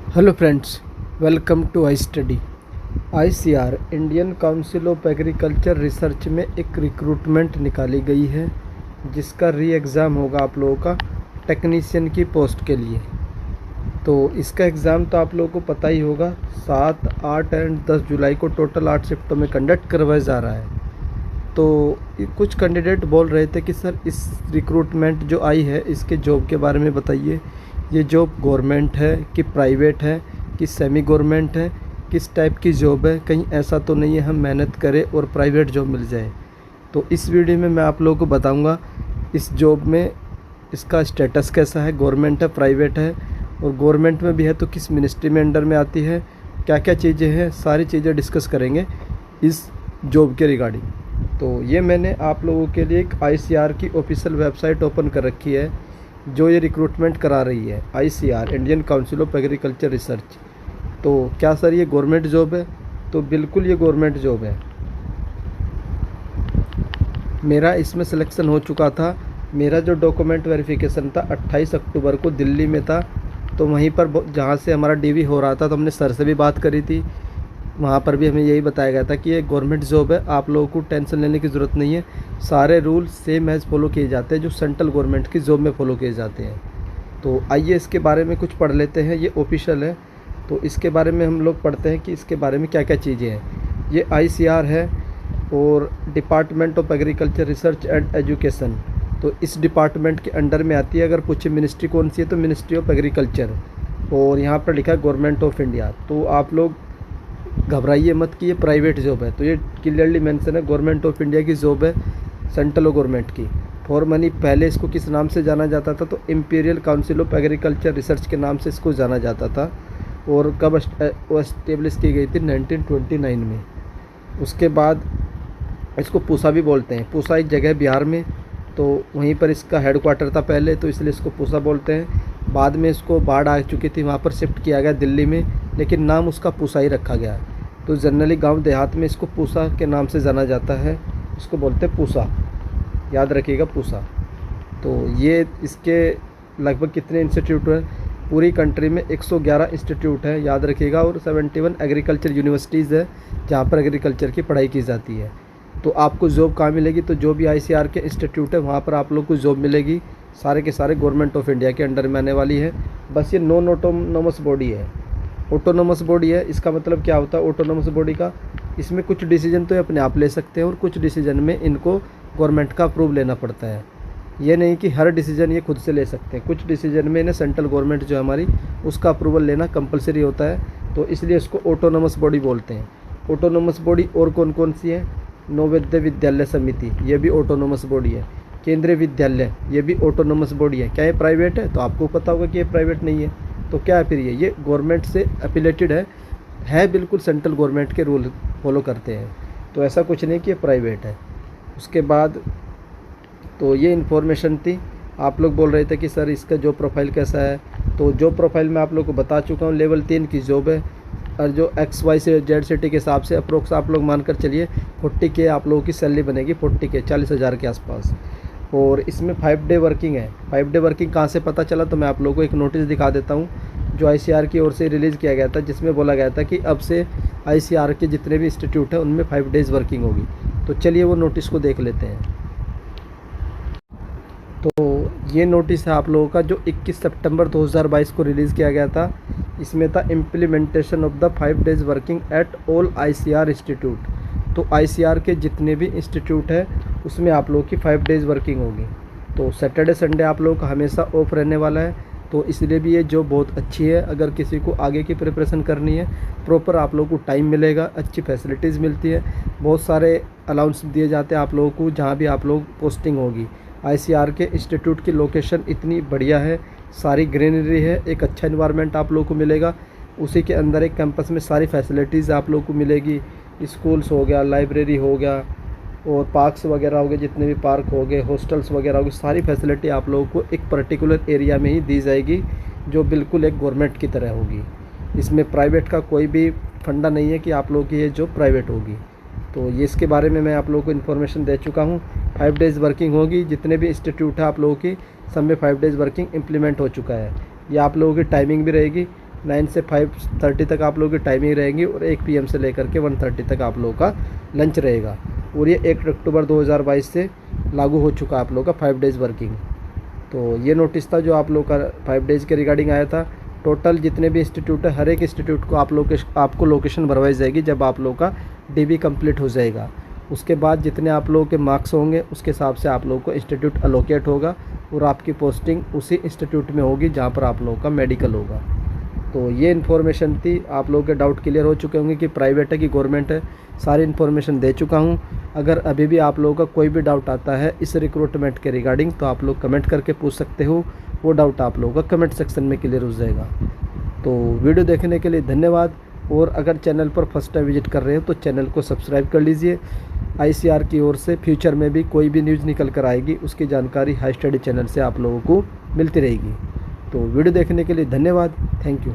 Hello friends, welcome to I study. ICR Indian council of agriculture research में एक recruitment निकाली गई है जिसका री एग्ज़ाम होगा आप लोगों का टेक्नीशियन की पोस्ट के लिए। तो इसका एग्ज़ाम तो आप लोगों को पता ही होगा, 7, 8 एंड 10 जुलाई को टोटल 8 शिफ्टों में कंडक्ट करवाया जा रहा है। तो कुछ कैंडिडेट बोल रहे थे कि सर इस रिक्रूटमेंट जो आई है इसके जॉब के बारे में बताइए, ये जॉब गवर्नमेंट है कि प्राइवेट है कि सेमी गवर्नमेंट है, किस टाइप की जॉब है, कहीं ऐसा तो नहीं है हम मेहनत करें और प्राइवेट जॉब मिल जाए। तो इस वीडियो में मैं आप लोगों को बताऊंगा इस जॉब में इसका स्टेटस कैसा है, गवर्नमेंट है प्राइवेट है, और गवर्नमेंट में भी है तो किस मिनिस्ट्री में अंडर में आती है, क्या क्या चीज़ें हैं, सारी चीज़ें डिस्कस करेंगे इस जॉब के रिगार्डिंग। तो ये मैंने आप लोगों के लिए एक आईसीआर की ऑफिशियल वेबसाइट ओपन कर रखी है जो ये रिक्रूटमेंट करा रही है, ICR Indian council of agriculture research. तो क्या सर ये गवर्नमेंट जॉब है? तो बिल्कुल ये गवर्नमेंट जॉब है। मेरा इसमें सिलेक्शन हो चुका था। मेरा जो डॉक्यूमेंट वेरिफिकेशन था 28 अक्टूबर को दिल्ली में था। तो वहीं पर जहाँ से हमारा डीवी हो रहा था तो हमने सर से भी बात करी थी, वहाँ पर भी हमें यही बताया गया था कि ये गवर्नमेंट जॉब है, आप लोगों को टेंशन लेने की ज़रूरत नहीं है, सारे रूल सेम एज़ फॉलो किए जाते हैं जो सेंट्रल गवर्नमेंट की जॉब में फॉलो किए जाते हैं। तो आइए इसके बारे में कुछ पढ़ लेते हैं। ये ऑफिशियल है तो इसके बारे में हम लोग पढ़ते हैं कि इसके बारे में क्या क्या चीज़ें हैं। ये आईसीआर है और department of agriculture research and education, तो इस डिपार्टमेंट के अंडर में आती है। अगर पूछे मिनिस्ट्री कौन सी है तो मिनिस्ट्री ऑफ एग्रीकल्चर, और यहाँ पर लिखा है गवर्नमेंट ऑफ इंडिया। तो आप लोग घबराइए मत कि ये प्राइवेट जॉब है, तो ये क्लियरली मेंशन है गवर्नमेंट ऑफ इंडिया की जॉब है, सेंट्रल गवर्नमेंट की। फॉर मनी पहले इसको किस नाम से जाना जाता था? तो imperial council of agriculture research के नाम से इसको जाना जाता था। और कब एस्टेब्लिश की गई थी? 1929 में। उसके बाद इसको पूसा भी बोलते हैं। पूसा एक जगह बिहार में, तो वहीं पर इसका हेडक्वार्टर था पहले, तो इसलिए इसको पूसा बोलते हैं। बाद में इसको बाढ़ आ चुकी थी, वहाँ पर शिफ्ट किया गया दिल्ली में, लेकिन नाम उसका पूसा ही रखा गया। तो जनरली गांव देहात में इसको पूसा के नाम से जाना जाता है, इसको बोलते हैं पूसा, याद रखिएगा पूसा। तो ये इसके लगभग कितने इंस्टीट्यूट हैं? पूरी कंट्री में 111 इंस्टीट्यूट है, याद रखिएगा, और 71 एग्रीकल्चर यूनिवर्सिटीज़ है जहाँ पर एग्रीकल्चर की पढ़ाई की जाती है। तो आपको जॉब कहाँ मिलेगी? तो जो भी आईसीआर के इंस्टीट्यूट है वहाँ पर आप लोग को जॉब मिलेगी। सारे के सारे गवर्नमेंट ऑफ इंडिया के अंडर में आने वाली है। बस ये नॉन ऑटोनोमस बॉडी है। ऑटोनोमस बॉडी है, इसका मतलब क्या होता है ऑटोनोमस बॉडी का? इसमें कुछ डिसीजन तो ये अपने आप ले सकते हैं और कुछ डिसीजन में इनको गवर्नमेंट का अप्रूव लेना पड़ता है। ये नहीं कि हर डिसीजन ये खुद से ले सकते हैं, कुछ डिसीजन में इन्हें सेंट्रल गवर्नमेंट जो है हमारी उसका अप्रूवल लेना कंपलसरी होता है। तो इसलिए इसको ऑटोनोमस बॉडी बोलते हैं। ऑटोनोमस बॉडी और कौन कौन सी है? नवोदय विद्यालय समिति, ये भी ऑटोनोमस बॉडी है। केंद्रीय विद्यालय, ये भी ऑटोनोमस बॉडी है। क्या ये प्राइवेट है? तो आपको पता होगा कि ये प्राइवेट नहीं है। तो क्या है फिर? ये गवर्नमेंट से एफिलेटेड है बिल्कुल सेंट्रल गवर्नमेंट के रूल फॉलो करते हैं। तो ऐसा कुछ नहीं कि ये प्राइवेट है। उसके बाद तो ये इन्फॉर्मेशन थी। आप लोग बोल रहे थे कि सर इसका जॉब प्रोफाइल कैसा है? तो जॉब प्रोफाइल मैं आप लोग को बता चुका हूँ, लेवल 3 की जॉब है, और जो XY से Z सिटी के हिसाब से अप्रोक्स आप लोग मानकर चलिए 40K आप लोगों की सैलरी बनेगी, 40K 40,000 के आसपास। और इसमें 5 डे वर्किंग है। 5 डे वर्किंग कहाँ से पता चला? तो मैं आप लोगों को एक नोटिस दिखा देता हूँ जो आईसीआर की ओर से रिलीज़ किया गया था, जिसमें बोला गया था कि अब से आईसीआर के जितने भी इंस्टीट्यूट हैं उनमें 5 डेज़ वर्किंग होगी। तो चलिए वो नोटिस को देख लेते हैं। तो ये नोटिस है आप लोगों का जो 21 सितंबर 2022 को रिलीज़ किया गया था। इसमें था implementation of the 5 days working at all ICR institute. तो आईसीआर के जितने भी इंस्टीट्यूट है उसमें आप लोगों की 5 डेज़ वर्किंग होगी। तो सैटरडे संडे आप लोगों का हमेशा ऑफ रहने वाला है। तो इसलिए भी ये जॉब बहुत अच्छी है। अगर किसी को आगे की प्रिपरेशन करनी है, प्रॉपर आप लोगों को टाइम मिलेगा, अच्छी फैसिलिटीज़ मिलती है, बहुत सारे अलाउंस दिए जाते हैं आप लोगों को जहाँ भी आप लोग पोस्टिंग होगी। आईसीआर के इंस्टीट्यूट की लोकेशन इतनी बढ़िया है, सारी ग्रीनरी है, एक अच्छा इन्वायरमेंट आप लोगों को मिलेगा। उसी के अंदर एक कैंपस में सारी फैसिलिटीज़ आप लोगों को मिलेगी। स्कूल्स हो गया, लाइब्रेरी हो गया, और पार्क्स वगैरह हो गए, जितने भी पार्क हो गए, हॉस्टल्स वगैरह हो गए, सारी फैसिलिटी आप लोगों को एक पर्टिकुलर एरिया में ही दी जाएगी जो बिल्कुल एक गवर्नमेंट की तरह होगी। इसमें प्राइवेट का कोई भी फंडा नहीं है कि आप लोगों की ये जॉब प्राइवेट होगी। तो ये इसके बारे में मैं आप लोगों को इन्फॉर्मेशन दे चुका हूँ। 5 डेज़ वर्किंग होगी, जितने भी इंस्टीट्यूट है आप लोगों की सब में 5 डेज़ वर्किंग इम्प्लीमेंट हो चुका है। ये आप लोगों की टाइमिंग भी रहेगी 9 से 5:30 तक आप लोगों की टाइमिंग रहेगी और 1 PM से लेकर के 1:30 तक आप लोगों का लंच रहेगा। और ये 1 अक्टूबर 2022 से लागू हो चुका आप लोगों का 5 डेज़ वर्किंग। तो ये नोटिस था जो आप लोग का 5 डेज़ के रिगार्डिंग आया था। टोटल जितने भी इंस्टीट्यूट है, हर एक इंस्टीट्यूट को आपको लोकेशन भरवाई जाएगी जब आप लोग का DV कंप्लीट हो जाएगा। उसके बाद जितने आप लोगों के मार्क्स होंगे उसके हिसाब से आप लोगों को इंस्टीट्यूट अलोकेट होगा और आपकी पोस्टिंग उसी इंस्टीट्यूट में होगी जहाँ पर आप लोगों का मेडिकल होगा। तो ये इन्फॉर्मेशन थी। आप लोगों के डाउट क्लियर हो चुके होंगे कि प्राइवेट है कि गवर्नमेंट है, सारी इन्फॉर्मेशन दे चुका हूँ। अगर अभी भी आप लोगों का कोई भी डाउट आता है इस रिक्रूटमेंट के रिगार्डिंग तो आप लोग कमेंट करके पूछ सकते हो। वो डाउट आप लोगों का कमेंट सेक्शन में क्लियर हो जाएगा। तो वीडियो देखने के लिए धन्यवाद। और अगर चैनल पर फर्स्ट टाइम विजिट कर रहे हो तो चैनल को सब्सक्राइब कर लीजिए। ICAR की ओर से फ्यूचर में भी कोई भी न्यूज़ निकल कर आएगी उसकी जानकारी हाई स्टडी चैनल से आप लोगों को मिलती रहेगी। तो वीडियो देखने के लिए धन्यवाद। Thank you.